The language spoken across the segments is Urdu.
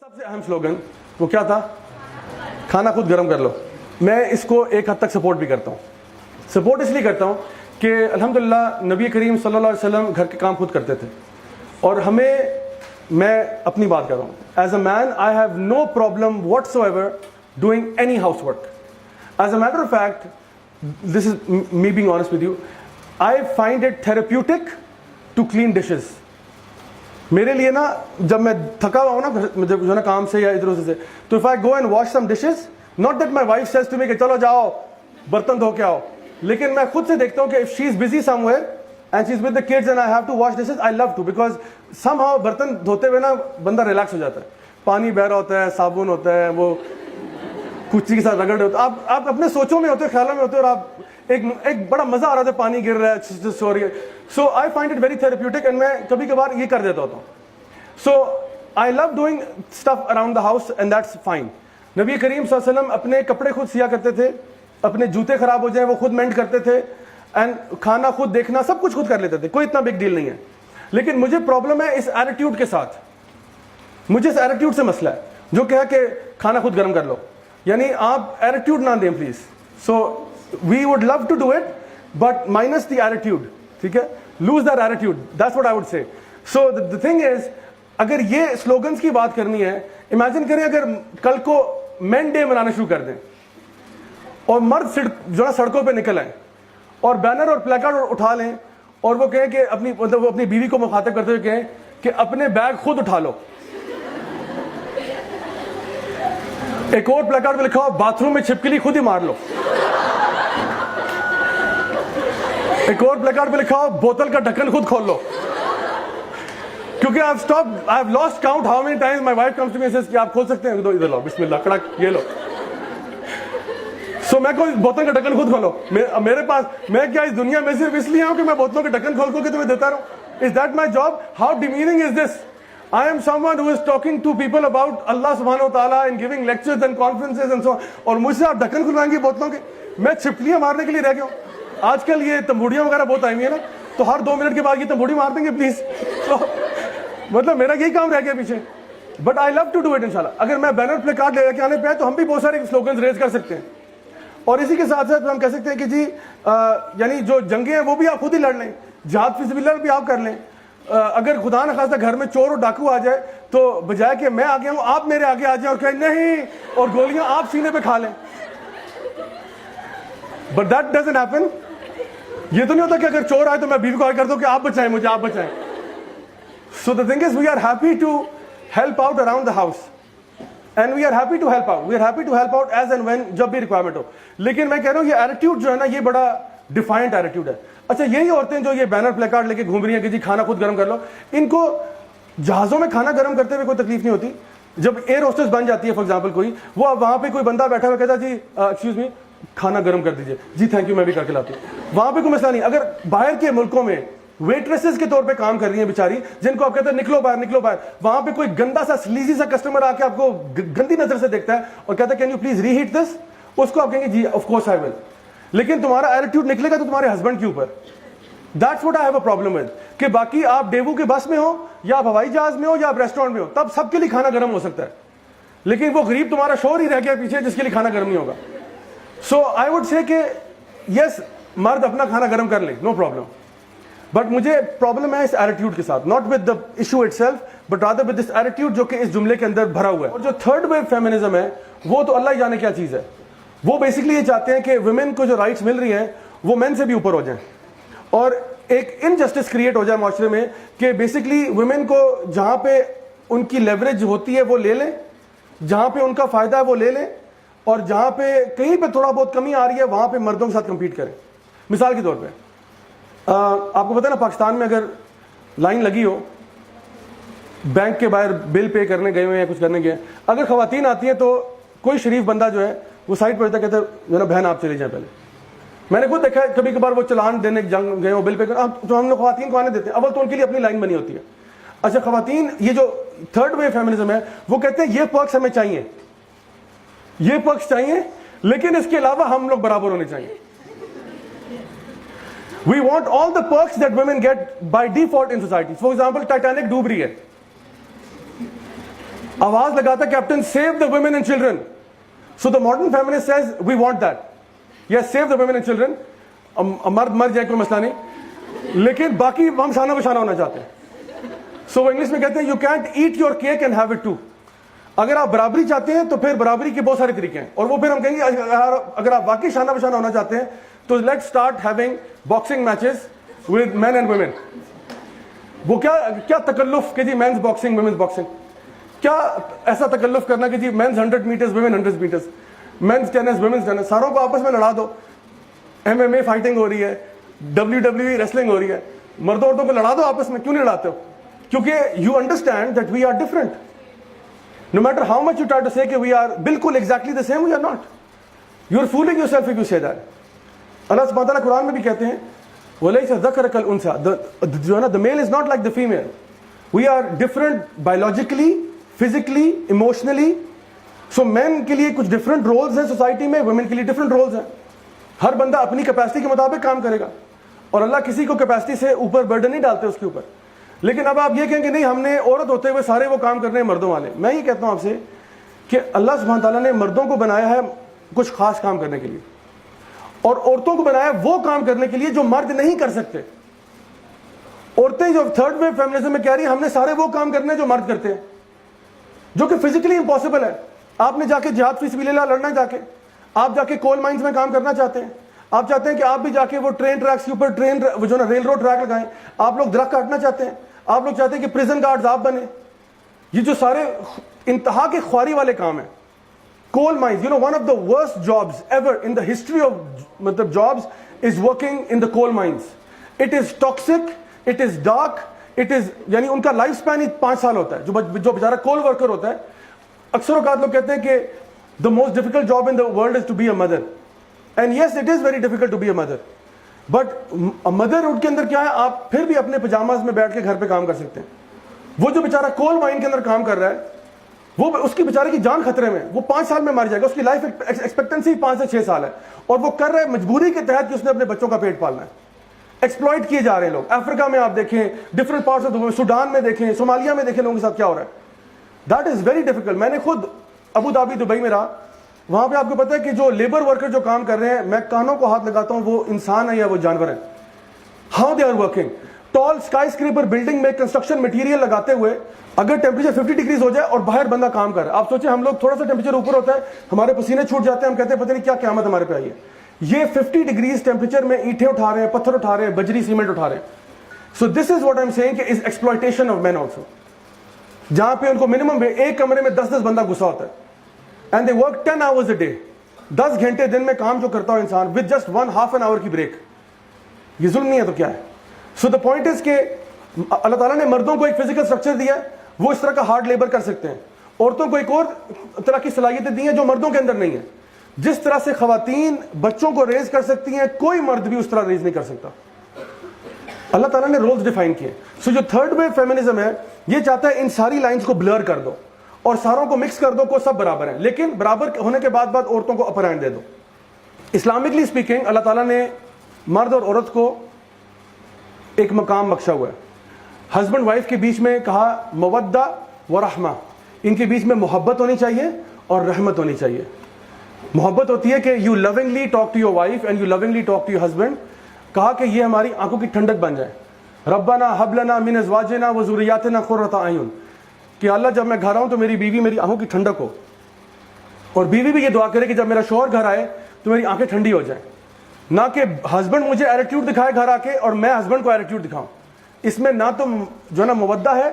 سب سے اہم سلوگن وہ کیا تھا؟ کھانا خود گرم کر لو. میں اس کو ایک حد تک سپورٹ بھی کرتا ہوں. سپورٹ اس لیے کرتا ہوں کہ الحمدللہ نبی کریم صلی اللہ علیہ وسلم گھر کے کام خود کرتے تھے, اور ہمیں, میں اپنی بات کر رہا ہوں, as a man I have no problem whatsoever doing any housework. As a matter of fact, this is me being honest with you, I find it therapeutic to clean dishes. میرے لیے نا, جب میں تھکا ہوا ہوں نا جب جو ہے نا کام سے یا ادھر ادھر سے, تو if I go and wash some dishes, not that my wife says to me کہ چلو جاؤ برتن دھو کے آؤ, لیکن میں خود سے دیکھتا ہوں کہ if she is busy somewhere and she is with the kids and I have to wash dishes, I love to, because somehow برتن دھوتے ہوئے نا بندہ ریلیکس ہو جاتا ہے. پانی بہ رہا ہوتا ہے, صابن ہوتا ہے, وہ کچھ کے ساتھ رگڑ ہوتا ہے, آپ اپنے سوچوں میں ہوتے ہو, خیالوں میں ہوتے ہو, اور آپ ایک بڑا مزہ آ رہا تھا, پانی گر رہا ہے, sorry. So I find it very therapeutic, and میں کبھی کبھار یہ کر دیتا ہوتا ہوں. So I love doing stuff around the house and that's fine. نبی کریم صلی اللہ علیہ وسلم اپنے کپڑے خود سیا کرتے تھے, اپنے جوتے خراب ہو جائیں وہ خود مینڈ کرتے تھے, اینڈ کھانا خود دیکھنا سب کچھ خود کر لیتے تھے, کوئی اتنا بگ ڈیل نہیں ہے. لیکن مجھے پرابلم ہے اس ایٹیٹیوڈ کے ساتھ, مجھے اس ایٹیٹیوڈ سے مسئلہ ہے جو کہ ہے کہ کھانا خود گرم کر لو. یعنی آپ ایٹیٹیوڈ نہ دیں please. So we would love to do it but minus the attitude, ٹھیک ہے, lose that attitude, that's what I would say. So the thing is, اگر یہ سلوگنس کی بات کرنی ہے, امیجن کریں اگر کل کو مین ڈے منانا شروع کر دیں اور مرد جو ہے سڑکوں پہ نکل آئیں اور بینر اور پلیکارڈ اٹھا لیں اور وہ کہیں کہ وہ اپنی بیوی کو مخاطب کرتے ہوئے کہیں کہ اپنے بیگ خود اٹھا لو. ایک اور پلیکارڈ پہ لکھا ہو باتھ روم میں چھپکلی خود ہی مار لو. ایک اور پلیکارڈ پہ لکھا ہو بوتل کا ڈھکن خود کھول لو. کیونکہ I have lost count how many times my wife comes to me and says کہ آپ کھول سکتے ہیں, ادھر لو, بسم اللہ, کڑک, یہ لو. سو میں کوئی بوتل کا ڈھکن خود کھولو. میرے پاس, میں کیا اس دنیا میں صرف اس لیے ہوں کہ میں بوتلوں کے ڈھکن کھول کے تمہیں دیتا رہوں؟ Is that my job? How demeaning is this? I am someone who is talking to people about Allah subhanahu wa ta'ala and giving lectures and conferences and so on, اور مجھ سے آپ ڈھکن کھلوائیں گے بوتلوں کے؟ میں چھپکلیاں مارنے کے لیے رہ گیا ہوں. آج کل یہ تمبوڑیاں وغیرہ بہت آئی ہوئی ہیں نا, تو ہر 2 منٹ کے بعد یہ تمبوڑی مار دیں گے پلیز. مطلب میرا یہی کام رہ گیا پیچھے. But I love to do it انشاءاللہ. اگر میں بینر پلے کارڈ لے کے آنے پہ تو ہم بھی بہت سارے سلوگنز ریز کر سکتے ہیں, اور اسی کے ساتھ ساتھ ہم کہہ سکتے ہیں کہ جی یعنی جو جنگیں ہیں وہ بھی آپ خود ہی لڑ لیں, جہاد فی سبیل اللہ بھی آپ کر لیں. اگر خدا نخواستہ گھر میں چور اور ڈاکو آ جائے تو بجائے کہ میں آگے ہوں آپ میرے آگے آ جائیں اور کہیں نہیں, اور گولیاں آپ سینے پہ کھا لیں. But that doesn't happen. یہ تو نہیں ہوتا کہ اگر چور آئے تو میں بیوی کو آگے کر دوں کہ آپ بچائیں مجھے, آپ بچائیں. So the thing is, we are happy to help out around the house, and we are happy to help out. We are happy to help out as and when جب بھی requirement ہو. لیکن میں کہہ رہا ہوں یہ ایٹیٹیوڈ جو ہے نا یہ بڑا ڈیفائنٹ ایٹیٹیوڈ ہے. اچھا یہی عورتیں جو یہ بینر پلے کارڈ لے کے گھوم رہی ہیں کہ جی کھانا خود گرم کر لو, ان کو جہازوں میں کھانا گرم کرتے ہوئے کوئی تکلیف نہیں ہوتی. جب ایئر ہوسٹس بن جاتی ہے فار ایگزامپل کوئی, وہ وہاں پہ کوئی بندہ بیٹھا ہوا کہتا جی ایکسکیوز می کھانا گرم کر دیجیے, جی تھینک یو میں بھی کر کے لاتی ہوں. وہاں پہ کوئی مسئلہ نہیں. اگر باہر کے ملکوں میں ویٹریسز کے طور پہ کام کر رہی ہیں بیچاری, جن کو آپ کہتے ہیں نکلو باہر نکلو باہر, وہاں پہ کوئی گندا سا سلیزی سا کسٹمر آ کے آپ کو گندی نظر سے دیکھتا ہے اور کہتا ہے can you please reheat this, اس کو آپ کہیں گے جی آف کورس آئی ول. لیکن تمہارا ایٹیٹیوڈ نکلے گا تو تمہارے ہسبینڈ کے اوپر. That's what I have a problem with. کہ باقی آپ ڈیوو کے بس میں ہو یا آپ ہوائی جہاز میں ہو یا آپ ریسٹورینٹ میں ہو, تب سب کے لیے کھانا گرم ہو سکتا ہے, لیکن وہ غریب تمہارا شوہر ہی رہ گیا پیچھے جس کے لیے کھانا گرم نہیں ہوگا. سو آئی وڈ سے کہ یس مرد اپنا کھانا گرم کر لے, نو پرابلم. بٹ مجھے پرابلم ہے اس ایٹیٹیوڈ کے ساتھ, not with the issue it self but rather with this attitude جو کہ اس جملے کے اندر بھرا ہوا ہے. اور جو تھرڈ ویو فیمنزم ہے وہ تو اللہ ہی جانے کیا چیز ہے. وہ بیسکلی یہ چاہتے ہیں کہ ویمن کو جو رائٹس مل رہی ہیں وہ مین سے بھی اوپر ہو جائیں, اور ایک انجسٹس کریٹ ہو جائے معاشرے میں کہ بیسکلی ویمن کو جہاں پہ ان کی لیوریج ہوتی ہے وہ لے لیں, جہاں پہ ان کا فائدہ ہے وہ لے لیں, اور جہاں پہ کہیں پہ تھوڑا بہت کمی آ رہی ہے وہاں پہ مردوں کے ساتھ کمپیٹ کریں. مثال کے طور پہ آپ کو پتا ہے نا, پاکستان میں اگر لائن لگی ہو بینک کے باہر بل پے کرنے گئے ہوئے یا کچھ کرنے گئے, اگر خواتین آتی ہیں تو کوئی شریف بندہ جو ہے وہ سائڈ پہ ہوتا ہے, کہتا ہے میرا بہن آپ چلے جائیں پہلے. میں نے خود دیکھا ہے کبھی کبھار وہ چلان دینے جنگ گئے ہو بل پے کر, جو ہم لوگ خواتین کو آنے دیتے ہیں, اول تو ان کے لیے اپنی لائن بنی ہوتی ہے. اچھا خواتین, یہ جو تھرڈ ویو فیمنزم ہے وہ کہتے ہیں یہ پرکس ہمیں چاہیے, یہ پرکس چاہیے, لیکن اس کے علاوہ ہم لوگ برابر ہونے چاہیے. We want all the perks that women get by default in society. For example, Titanic ڈوب رہی ہے, آواز لگاتا captain save the women and children. So the modern feminist says we want that, yes save the women and children. مرد مر جائے کوئی مسئلہ نہیں، لیکن باقی ہم شانہ بشانہ ہونا چاہتے ہیں. سو وہ انگلش میں کہتے ہیں you can't eat your cake and have it too. اگر آپ برابری چاہتے ہیں تو پھر برابری کے بہت سارے طریقے ہیں، اور وہ پھر ہم کہیں گے اگر آپ واقعی شانہ بشانہ ہونا چاہتے ہیں تو let start having boxing matches with men and women. وہ کیا تکلف کہ جی مینز باکسنگ ویمنز باکسنگ، کیا ایسا تکلف کرنا کہ جی men's 100 metres women 100 metres, men's tennis women's tennis, ساروں کو آپس میں لڑا دو. MMA فائٹنگ ہو رہی ہے، WWE ریسلنگ ہو رہی ہے، مردوں عورتوں کو لڑا دو آپس میں. کیوں نہیں لڑاتے ہو؟ کیونکہ you understand that we are different. No matter how much you try to say کہ we are بالکل exactly the same, we are not. You are fooling yourself if you say that. اللہ سبحانہ وتعالیٰ قرآن میں بھی کہتے ہیں وَلَيْسَ الذَّكَرُ كَالْأُنثَىٰ. جو ہے نا, the male is not like the female. We are different biologically, physically, emotionally. So men کے لیے کچھ different roles ہیں سوسائٹی میں, women کے لیے different roles ہیں. ہر بندہ اپنی کیپیسٹی کے مطابق کام کرے گا, اور اللہ کسی کو کیپیسٹی سے اوپر برڈن نہیں ڈالتے اس کے اوپر. لیکن اب آپ یہ کہیں کہ نہیں ہم نے عورت ہوتے ہوئے سارے وہ کام کرنے ہیں مردوں والے. میں یہ کہتا ہوں آپ سے کہ اللہ سبحانہ تعالیٰ نے مردوں کو بنایا ہے کچھ خاص کام کرنے کے لیے, اور عورتوں کو بنایا ہے وہ کام کرنے کے لیے جو مرد نہیں کر سکتے. عورتیں جو تھرڈ ویو فیمنزم میں کہہ رہی ہیں ہم نے سارے وہ کام کرنے ہیں جو مرد کرتے ہیں, جو کہ فزیکلی امپاسبل ہے. آپ نے جا کے جہاد فی سبیل اللہ لڑنا, جا کے آپ جا کے کول مائنز میں کام کرنا چاہتے ہیں, آپ چاہتے ہیں کہ آپ بھی جا کے وہ ٹرین ٹریکس کے اوپر ٹرین جو نا ریل روڈ ٹریک لگائیں, آپ لوگ درخت کاٹنا چاہتے ہیں, آپ لوگ چاہتے ہیں کہ پریزن گارڈز آپ بنے. یہ جو سارے انتہا کے خواری والے کام ہیں, coal mines, you know one of the worst jobs ever in the history of مطلب jobs is working in the coal mines. It is toxic, it is dark, it is یعنی ان کا لائف اسپین ہی 5 سال ہوتا ہے. جو بیچارہ کول ورکر ہوتا ہے, اکثر اوقات لوگ کہتے ہیں کہ the most difficult job in the world is to be a mother, and yes it is very difficult to be a mother, but motherhood کے اندر کیا ہے, آپ پھر بھی اپنے پجاماز میں بیٹھ کے گھر پہ کام کر سکتے ہیں. وہ جو بیچارہ کول مائن کے اندر کام کر رہا ہے, وہ اس کی بیچارے کی جان خطرے میں, وہ 5 سال میں مر جائے گا, اس کی لائف ایکسپیکٹنسی 5 سے 6 سال ہے, اور وہ کر رہا ہے مجبوری کے تحت کہ اس نے اپنے بچوں کا پیٹ پالنا ہے. ایکسپلائٹ کیے جا رہے ہیں لوگ. افریقہ میں آپ دیکھیں, ڈفرنٹ پارٹس آف سوڈان میں دیکھیں, صومالیہ میں دیکھیں لوگوں کے ساتھ کیا ہو رہا ہے. That is very difficult. میں نے خود ابو دھابی دبئی میں رہا, وہاں پہ آپ کو پتا ہے کہ جو لیبر ورکر جو کام کر رہے ہیں, میں کانوں کو ہاتھ لگاتا ہوں وہ انسان ہے یا وہ جانور ہے. How they are working. Tall skyscraper building میں کنسٹرکشن مٹیریل لگاتے ہوئے اگر ٹیمپریچر 50 ڈگریز ہو جائے اور باہر بندہ کام کر رہا ہے, آپ سوچیں ہم لوگ تھوڑا سا ٹیمپریچر اوپر ہوتا ہے ہمارے پسینے چھوٹ جاتے ہیں, ہم کہتے ہیں پتہ نہیں کیا قیامت ہمارے پہ آئی ہے. یہ 50 ڈگریز ٹیمپریچر میں اینٹیں اٹھا رہے ہیں, پتھر اٹھا رہے ہیں, بجری سیمنٹ اٹھا رہے ہیں. So this is what I am seeing کہ is exploitation of man also, جہاں پہ ان کو منیمم ایک کمرے میں 10 بندہ گھسا ہوتا ہے, and they work 10 hours a day. 10 گھنٹے دن میں کام جو کرتا ہو انسان with just 1/2 hour کی بریک, یہ ظلم نہیں ہے تو کیا ہے؟ سو دا پوائنٹ از کہ اللہ تعالیٰ نے مردوں کو ایک فزیکل اسٹرکچر دیا ہے, وہ اس طرح کا ہارڈ لیبر کر سکتے ہیں. عورتوں کو ایک اور طرح کی صلاحیتیں دی ہیں جو مردوں کے اندر نہیں ہے. جس طرح سے خواتین بچوں کو ریز کر سکتی ہیں, کوئی مرد بھی اس طرح ریز نہیں کر سکتا. اللہ تعالیٰ نے رولز ڈیفائن کیے. سو جو تھرڈ ویو فیمنزم ہے یہ چاہتا ہے ان ساری لائنز کو بلر کر دو اور ساروں کو مکس کر دو کو سب برابر ہیں, لیکن برابر ہونے کے بعد عورتوں کو اپر ہینڈ دے دو. اسلامکلی اسپیکنگ اللہ تعالیٰ نے مرد اور عورت کو ایک مقام بخشا ہوا ہے. ہسبینڈ وائف کے بیچ میں کہا مودہ و رحمہ, ان کے بیچ میں محبت ہونی چاہیے اور رحمت ہونی چاہیے. محبت ہوتی ہے کہ you lovingly talk to your wife and you lovingly talk to your husband. کہا کہ یہ ہماری آنکھوں کی ٹھنڈک بن جائے. ربنا ہب لنا من ازواجنا و ذریاتنا قرۃ اعین, کہ اللہ جب میں گھر آؤں تو میری بیوی میری آنکھوں کی ٹھنڈک ہو, اور بیوی بھی یہ دعا کرے کہ جب میرا شوہر گھر آئے تو میری آنکھیں ٹھنڈی ہو جائیں. نہ کہ ہسبینڈ مجھے ایٹیٹیوڈ دکھائے گھر آ کے اور میں ہسبینڈ کو ایٹیٹیوڈ دکھاؤں. اس میں نہ تو جو ہے نا مودہ ہے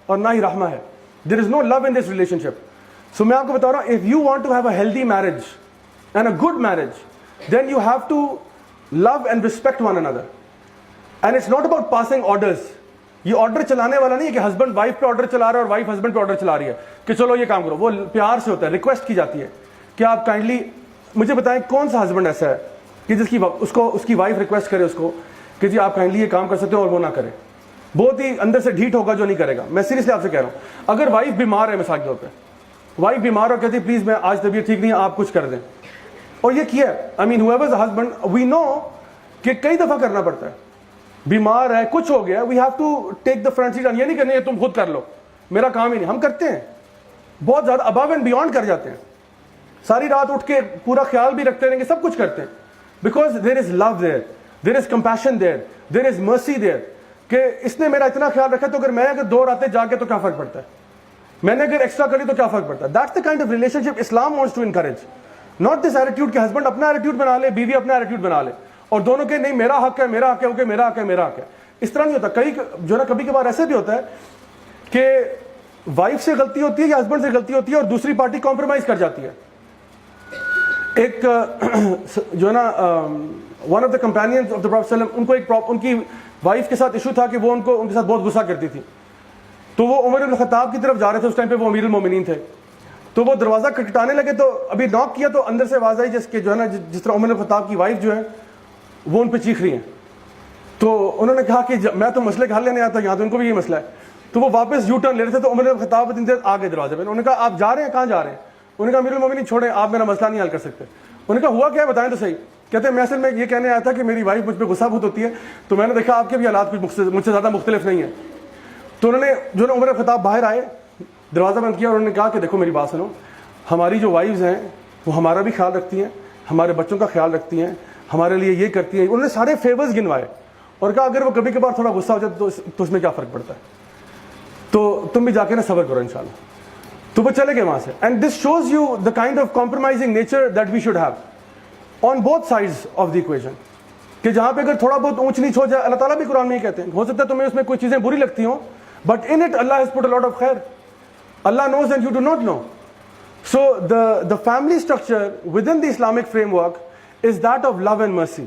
اور نہ ہی رحمہ ہے. دیر از نو لو ان دس ریلیشن شپ. سو میں آپ کو بتا رہا ہوں, if you want to have a healthy marriage and a good marriage, then you have to love and respect one another. And it's not about passing orders. یہ آرڈر چلانے والا نہیں ہے کہ ہسبینڈ وائف پہ آرڈر چلا رہا ہے اور وائف ہسبینڈ پہ آرڈر چلا رہی ہے کہ چلو یہ کام کرو. وہ پیار سے ہوتا ہے, ریکویسٹ کی جاتی ہے کہ آپ کائنڈلی مجھے بتائیں کون سا ہسبینڈ ایسا ہے کہ جس کی اس کی وائف ریکویسٹ کرے اس کو کہ جی آپ کائنڈلی یہ کام کر سکتے ہو اور وہ نہ کرے. بہت ہی اندر سے ڈھیٹ ہوگا جو نہیں کرے گا. میں سیریسلی آپ سے کہہ رہا ہوں, اگر وائف بیمار ہے, مثال کے طور پہ وائف بیمار اور کہتی ہے پلیز میں آج طبیعت ٹھیک نہیں ہے آپ کچھ کر دیں, اور یہ کیا ہے, آئی مین whoever is a husband, we know کہ کئی دفعہ کرنا پڑتا ہے. بیمار ہے, کچھ ہو گیا, we have to take the front seat. یہ نہیں کرنا ہے تم خود کر لو, میرا کام ہی نہیں. ہم کرتے ہیں, بہت زیادہ ابو اینڈ بیونڈ کر جاتے ہیں, ساری رات اٹھ کے پورا خیال بھی رکھتے رہیں گے, سب کچھ کرتے ہیں, because there is love there, there is compassion دیر, دیر از مرسی دیر, کہ اس نے میرا اتنا خیال رکھا, تو اگر میں اگر 2 راتیں جا کے تو کیا فرق پڑتا ہے, میں نے اگر ایکسٹرا کری تو کیا فرق پڑتا ہے. That's the kind of relationship Islam wants to encourage, not this attitude کہ ہسبینڈ اپنا ایٹیٹیوڈ بنا لے, بیوی اپنا ایٹیٹیوڈ بنا لے, اور دونوں کے نہیں میرا حق ہے, میرا حق ہے, اوکے میرا حق ہے, میرا حق ہے. اس طرح نہیں ہوتا. کئی جو نا کبھی کبھار ایسے بھی ہوتا ہے کہ وائف سے غلطی ہوتی ہے یا ہسبینڈ سے غلطی ہوتی ہے اور دوسری پارٹی کمپرومائز کر جاتی ہے. ایک جو ہے نا one of the companions of the prophet صلی اللہ علیہ وسلم, ان کی وائف کے ساتھ ایشو تھا کہ وہ ان کے ساتھ بہت غصہ کرتی تھی. تو وہ عمر بن خطاب کی طرف جا رہے تھے, اس ٹائم پہ وہ امیر المومنین تھے. تو وہ دروازہ کھٹکھٹانے لگے, تو ابھی ناک کیا تو اندر سے آواز آئی جس کے جو ہے نا جس طرح عمر بن خطاب کی وائف جو ہے وہ ان پہ چیخ رہی ہیں. تو انہوں نے کہا کہ میں تو مسئلے کا حل لینے آتا, یہاں تو ان کو بھی یہ مسئلہ ہے. تو وہ واپس یو ٹرن لے رہے تھے, تو عمر بن خطاب آ گئے دروازے پہ. انہوں نے کہا آپ جا رہے ہیں, کہاں جا رہے ہیں؟ انہوں نے کہا امیر المومنین چھوڑیں, آپ میرا مسئلہ نہیں حل کر سکتے. انہوں نے کہا ہوا کیا ہے بتائیں تو صحیح. کہتے ہیں میں اصل میں یہ کہنے آیا تھا کہ میری وائف مجھ پہ غصہ بہت ہوتی ہے, تو میں نے دیکھا آپ کے بھی حالات کچھ مجھ سے زیادہ مختلف نہیں ہیں. تو انہوں نے جو نا عمر بن خطاب باہر آئے, دروازہ بند کیا, اور انہوں نے کہا کہ دیکھو میری بات سنو, ہماری جو وائفز ہیں وہ ہمارا بھی خیال رکھتی ہیں, ہمارے بچوں کا خیال رکھتی ہیں, ہمارے لیے یہ کرتی ہیں. انہوں نے سارے فیورز گنوائے اور کہا اگر وہ کبھی کبھار تھوڑا غصہ ہو جائے تو اس میں کیا فرق پڑتا ہے, تو تم بھی جا کے نا صبر کرو انشاءاللہ. تو وہ چلے گئے وہاں سے. And this shows you the kind of compromising nature that we should have on both sides of the equation, کہ جہاں پہ اگر تھوڑا بہت اونچ نیچ ہو جائے, اللہ تعالیٰ بھی قرآن میں یہ کہتے ہیں, ہو سکتا ہے تمہیں اس میں کوئی چیزیں بری لگتی ہوں, but in it Allah has put a lot of خیر. Allah knows and you do not know. So the family structure within the Islamic framework is that of love and mercy,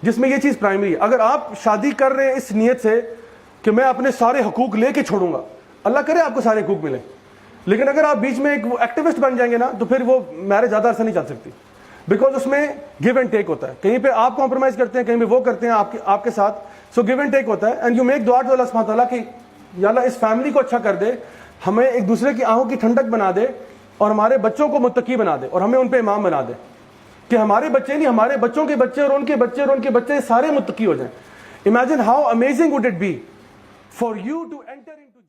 جس میں یہ چیز پرائمری ہے. اگر آپ شادی کر رہے ہیں اس نیت سے کہ میں اپنے سارے حقوق لے کے چھوڑوں گا, اللہ کرے آپ کو سارے حقوق ملیں, لیکن اگر آپ بیچ میں ایک ایکٹیوسٹ بن جائیں گے نا, تو پھر وہ میرج زیادہ عرصہ نہیں چل سکتی, بیکاز اس میں گیو اینڈ ٹیک ہوتا ہے. کہیں پہ آپ کمپرومائز کرتے ہیں, کہیں پہ وہ کرتے ہیں آپ کے ساتھ. سو گیو اینڈ ٹیک ہوتا ہے. اینڈ یو میک دعا ٹو اللہ سبحانہ تعالیٰ کہ یا اللہ اس فیملی کو اچھا کر دے, ہمیں ایک دوسرے کی آنکھوں کی ٹھنڈک بنا دے, اور ہمارے بچوں کو متقی بنا دے, اور ہمیں ان پہ امام بنا دے, کہ ہمارے بچے نہیں, ہمارے بچوں کے بچے اور ان کے بچے اور ان کے بچے سارے متقی ہو جائیں. Imagine how amazing would it be for you to enter into